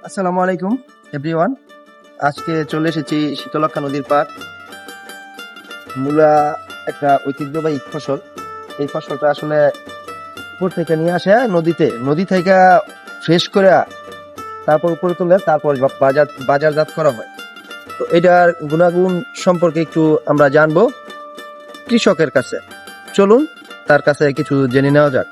আসসালামু আলাইকুম এভরিওয়ান। আজকে চলে এসেছি শীতলক্ষা নদীর পার। মূলা একটা ঐতিহ্যবাহী ফসল। এই ফসলটা আসলে উপর থেকে নিয়ে আসে নদী থেকে ফ্রেশ করে তারপর উপরে তুলে তারপর বাজারজাত করা হয়। তো এটার গুণাগুণ সম্পর্কে একটু আমরা জানবো কৃষকের কাছে। চলুন তার কাছে কিছু জেনে নেওয়া যাক।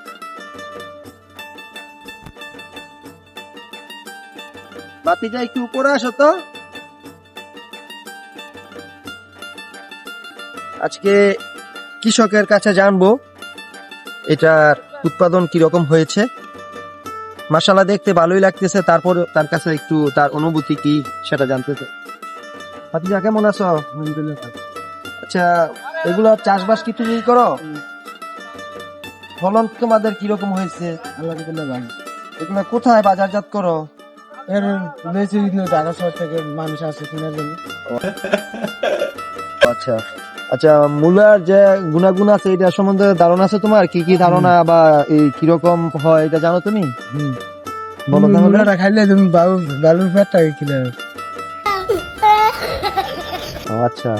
বাতিটা একটু উপরে আসো তো। আজকে কৃষকের কাছে জানবো এটার উৎপাদন কিরকম হয়েছে। মাশাআল্লাহ দেখতে ভালোই লাগতেছে, তারপর তার কাছে একটু তার অনুভূতি কি সেটা জানতে চাই। ভাতিজা কেমন আছো? আচ্ছা, এগুলো চাষবাস কি তুমি করো? ফলন তোমাদের কিরকম হয়েছে? এগুলো কোথায় বাজারজাত করো? ঢাকা শহর থেকে মানুষ আসে কেনার জন্য। আচ্ছা আচ্ছা, মূলার যে গুণাগুণ আছে এটা সম্বন্ধে ধারণা আছে তোমার? কি কি ধারণা বা এই কিরকম হয় এটা জানো তুমি? বলো তাহলে। মূলাটা খাইলে তুমি বালুর পেটটা খেলে। আচ্ছা,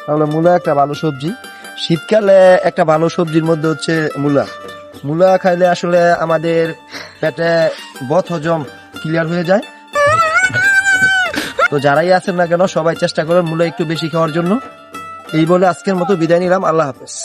তাহলে মূলা একটা ভালো সবজি। শীতকালে একটা ভালো সবজির মধ্যে হচ্ছে মূলা। মূলা খাইলে আসলে আমাদের পেটে বদ হজম ক্লিয়ার হয়ে যায়। তো যারাই আছেন না কেন সবাই চেষ্টা করেন মূলা একটু বেশি খাওয়ার জন্য। এই বলে আজকের মতো বিদায় নিলাম। আল্লাহ হাফেজ।